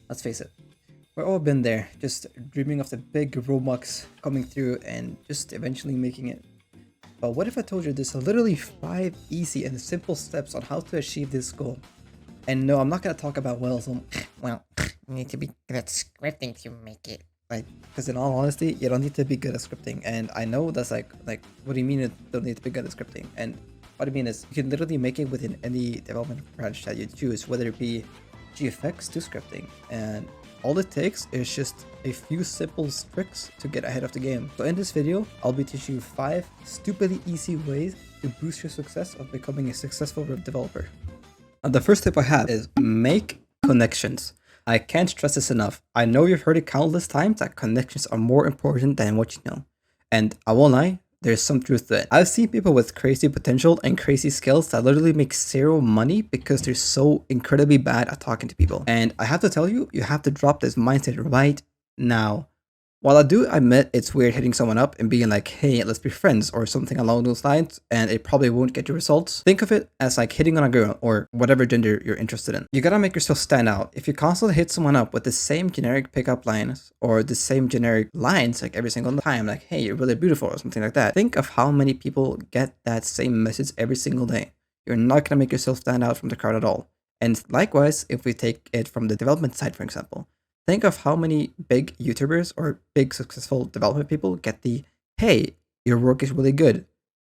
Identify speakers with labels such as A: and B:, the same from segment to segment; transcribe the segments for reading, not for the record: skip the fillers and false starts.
A: Let's face it, we've all been there, just dreaming of the big Roblox coming through and just eventually making it. But what if I told you there's literally 5 easy and simple steps on how to achieve this goal? And no, I'm not gonna talk about
B: Well, you need to be good at scripting to make it.
A: because in all honesty, you don't need to be good at scripting. And I know that's like what do you mean you don't need to be good at scripting? And what I mean is you can literally make it within any development branch that you choose, whether it be GFX to scripting. And all it takes is just a few simple tricks to get ahead of the game. So in this video, I'll be teaching you 5 stupidly easy ways to boost your success of becoming a successful web developer. And the first tip I have is make connections. I can't stress this enough. I know you've heard it countless times that connections are more important than what you know. And I won't lie, there's some truth to it. I've seen people with crazy potential and crazy skills that literally make 0 money because they're so incredibly bad at talking to people. And I have to tell you, you have to drop this mindset right now. While I do admit it's weird hitting someone up and being like, hey, let's be friends or something along those lines, and it probably won't get you results, think of it as like hitting on a girl or whatever gender you're interested in. You gotta make yourself stand out. If you constantly hit someone up with the same generic pickup lines or the same generic lines like every single time, like, hey, you're really beautiful or something like that, think of how many people get that same message every single day. You're not gonna make yourself stand out from the crowd at all. And likewise, if we take it from the development side, for example, think of how many big YouTubers or big successful development people get the, hey, your work is really good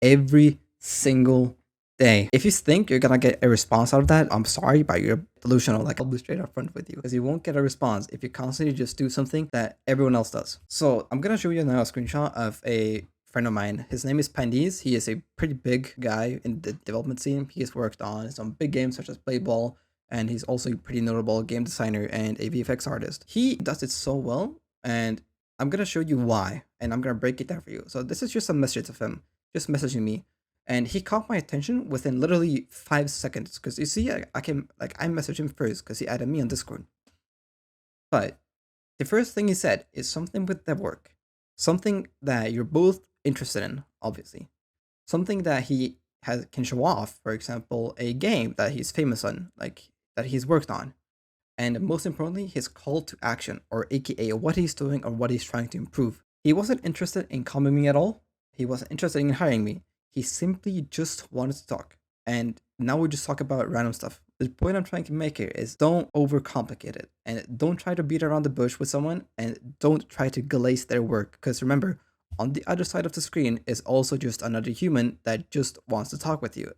A: every single day. If you think you're gonna get a response out of that, I'm sorry, but you're delusional. Like, I'll be straight up front with you because you won't get a response if you constantly just do something that everyone else does. So I'm gonna show you now a screenshot of a friend of mine. His name is Pandeez. He is a pretty big guy in the development scene. He has worked on some big games such as Play Ball, and he's also a pretty notable game designer and a VFX artist. He does it so well, and I'm gonna show you why, and I'm gonna break it down for you. So this is just a message of him, just messaging me, and he caught my attention within literally 5 seconds. Because you see, I messaged him first because he added me on Discord. But the first thing he said is something with the work, something that you're both interested in, obviously, something that he can show off. For example, a game that he's famous on, like that he's worked on, and most importantly, his call to action, or aka what he's doing or what he's trying to improve. He wasn't interested in coming me at all. He wasn't interested in hiring me. He simply just wanted to talk. And now we just talk about random stuff. The point I'm trying to make here is don't overcomplicate it, and don't try to beat around the bush with someone, and don't try to glaze their work. Because remember, on the other side of the screen is also just another human that just wants to talk with you.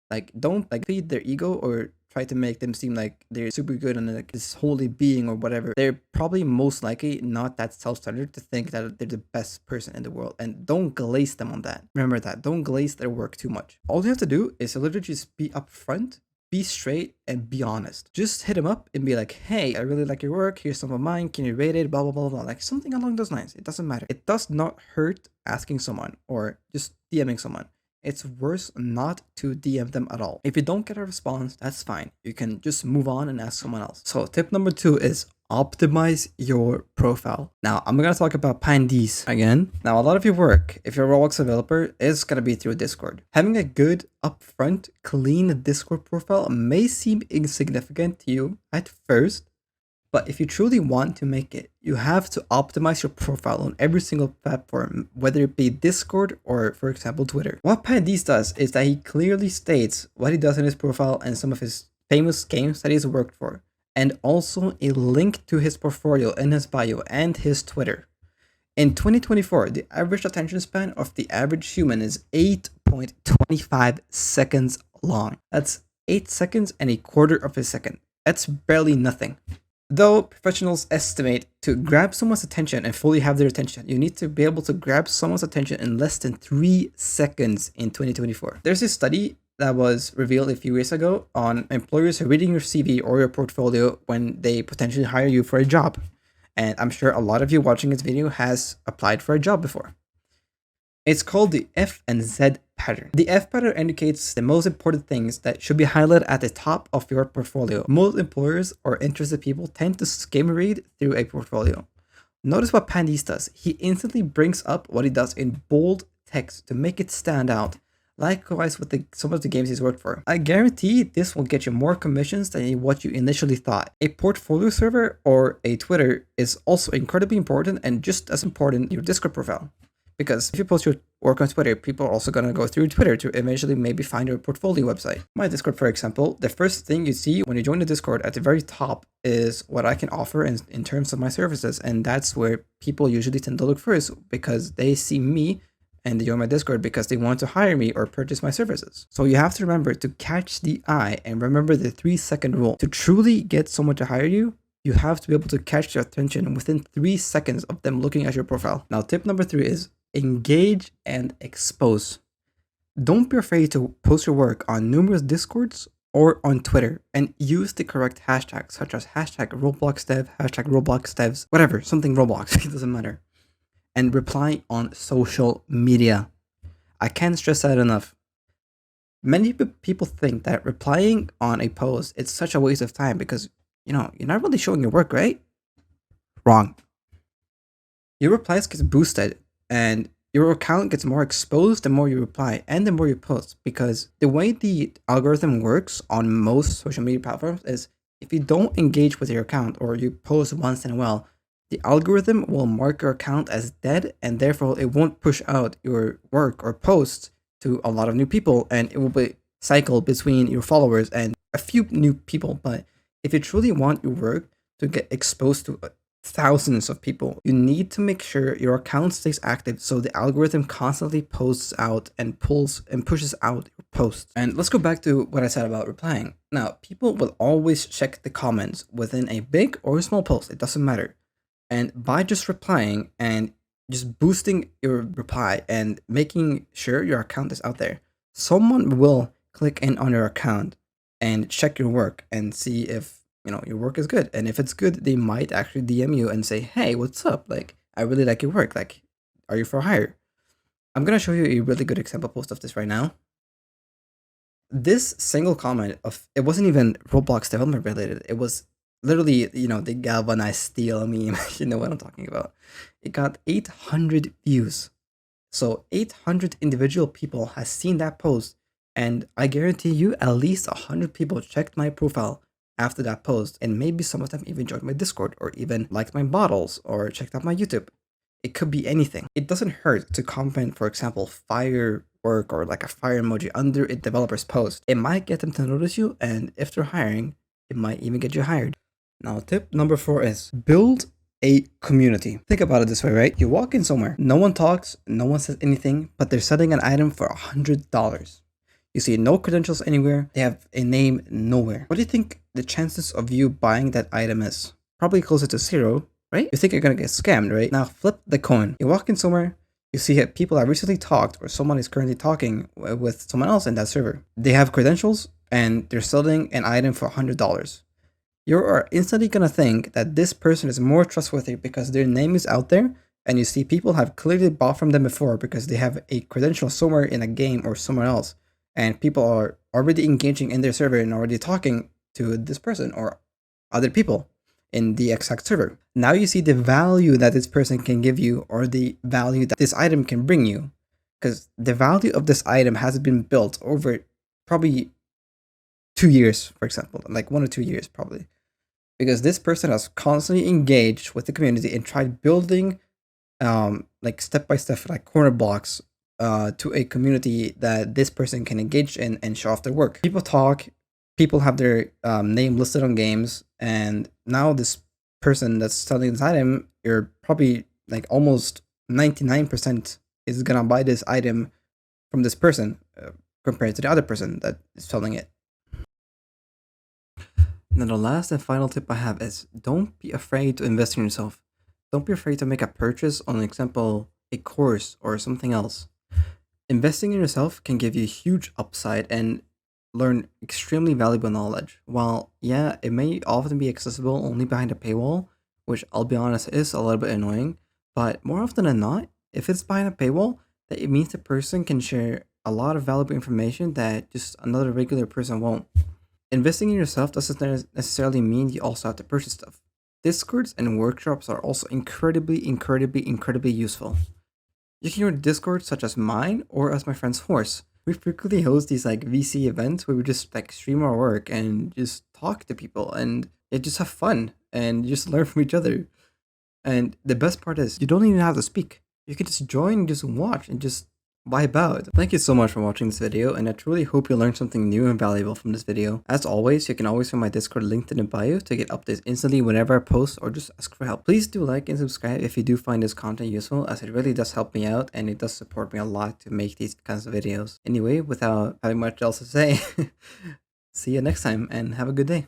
A: Like, don't feed their ego or try to make them seem like they're super good and like this holy being or whatever. They're probably most likely not that self-centered to think that they're the best person in the world. And don't glaze them on that. Remember that. Don't glaze their work too much. All you have to do is literally just be upfront, be straight, and be honest. Just hit them up and be like, hey, I really like your work. Here's some of mine. Can you rate it? Blah, blah, blah, blah. Like something along those lines. It doesn't matter. It does not hurt asking someone or just DMing someone. It's worse not to DM them at all. If you don't get a response, that's fine. You can just move on and ask someone else. So tip number 2 is optimize your profile. Now, I'm going to talk about Pandeez again. Now, a lot of your work, if you're a ROBLOX developer, is going to be through Discord. Having a good, upfront, clean Discord profile may seem insignificant to you at first, but if you truly want to make it, you have to optimize your profile on every single platform, whether it be Discord or, for example, Twitter. What Pandeez does is that he clearly states what he does in his profile and some of his famous games that he's worked for, and also a link to his portfolio in his bio and his Twitter. In 2024, the average attention span of the average human is 8.25 seconds long. That's 8 seconds and a quarter of a second. That's barely nothing. Though professionals estimate to grab someone's attention and fully have their attention, you need to be able to grab someone's attention in less than 3 seconds in 2024. There's a study that was revealed a few years ago on employers reading your CV or your portfolio when they potentially hire you for a job. And I'm sure a lot of you watching this video has applied for a job before. It's called the F and Z pattern. The F pattern indicates the most important things that should be highlighted at the top of your portfolio. Most employers or interested people tend to skim read through a portfolio. Notice what Pandeez does. He instantly brings up what he does in bold text to make it stand out. Likewise with some of the games he's worked for. I guarantee this will get you more commissions than what you initially thought. A portfolio server or a Twitter is also incredibly important, and just as important your Discord profile. Because if you post your work on Twitter, people are also going to go through Twitter to eventually maybe find your portfolio website. My Discord, for example, the first thing you see when you join the Discord at the very top is what I can offer in terms of my services. And that's where people usually tend to look first, because they see me and they join my Discord because they want to hire me or purchase my services. So you have to remember to catch the eye and remember the 3-second rule. To truly get someone to hire you, you have to be able to catch their attention within 3 seconds of them looking at your profile. Now, tip number 3 is engage and expose. Don't be afraid to post your work on numerous Discords or on Twitter, and use the correct hashtags such as hashtag ROBLOX Dev, hashtag ROBLOX Devs, whatever, something Roblox, it doesn't matter. And reply on social media. I can't stress that enough. Many people think that replying on a post is such a waste of time because, you're not really showing your work, right? Wrong. Your replies get boosted and your account gets more exposed the more you reply and the more you post, because the way the algorithm works on most social media platforms is if you don't engage with your account or you post once in a while, the algorithm will mark your account as dead, and therefore it won't push out your work or posts to a lot of new people, and it will be cycle between your followers and a few new people. But if you truly want your work to get exposed to thousands of people, you need to make sure your account stays active so the algorithm constantly posts out and pulls and pushes out your posts. And let's go back to what I said about replying. Now, people will always check the comments within a big or a small post, it doesn't matter. And by just replying and just boosting your reply and making sure your account is out there, someone will click in on your account and check your work and see if your work is good. And if it's good, they might actually DM you and say, hey, what's up? Like, I really like your work. Like, are you for hire? I'm going to show you a really good example post of this right now. This single comment it wasn't even Roblox development related. It was literally, the galvanized steel meme. You know what I'm talking about. It got 800 views. So 800 individual people has seen that post. And I guarantee you at least 100 people checked my profile after that post, and maybe some of them even joined my Discord or even liked my bottles or checked out my YouTube. It could be anything. It doesn't hurt to comment, for example, firework or like a fire emoji under a developer's post. It might get them to notice you, and if they're hiring, it might even get you hired. Now, tip number 4 is build a community. Think about it this way, right? You walk in somewhere, no one talks, no one says anything, but they're selling an item for $100. You see no credentials anywhere. They have a name nowhere. What do you think the chances of you buying that item is? Probably closer to 0, right? You think you're gonna get scammed, right? Now flip the coin. You walk in somewhere, you see people have recently talked or someone is currently talking with someone else in that server. They have credentials and they're selling an item for $100. You are instantly gonna think that this person is more trustworthy because their name is out there, and you see people have clearly bought from them before because they have a credential somewhere in a game or somewhere else. And people are already engaging in their server and already talking to this person or other people in the exact server. Now you see the value that this person can give you, or the value that this item can bring you. Because the value of this item has been built over probably 2 years, for example, like 1 or 2 years probably. Because this person has constantly engaged with the community and tried building like step-by-step like corner blocks to a community that this person can engage in and show off their work. People talk, people have their name listed on games, and now this person that's selling this item, you're probably like almost 99% is gonna buy this item from this person compared to the other person that is selling it. Now the last and final tip I have is don't be afraid to invest in yourself. Don't be afraid to make a purchase on, example, a course or something else. Investing in yourself can give you a huge upside and learn extremely valuable knowledge. While, yeah, it may often be accessible only behind a paywall, which I'll be honest is a little bit annoying, but more often than not, if it's behind a paywall, that it means the person can share a lot of valuable information that just another regular person won't. Investing in yourself doesn't necessarily mean you also have to purchase stuff. Discords and workshops are also incredibly useful. You can join Discord such as mine or as my friend's Hqrse, We frequently host these like VC events where we just like stream our work and just talk to people and just have fun and just learn from each other. And the best part is you don't even have to speak. You can just join, just watch, and just vibe out. Thank you so much for watching this video, and I truly hope you learned something new and valuable from this video. As always, you can always find my Discord linked in the bio to get updates instantly whenever I post or just ask for help. Please do like and subscribe if you do find this content useful, as it really does help me out and it does support me a lot to make these kinds of videos. Anyway, without having much else to say, see you next time and have a good day.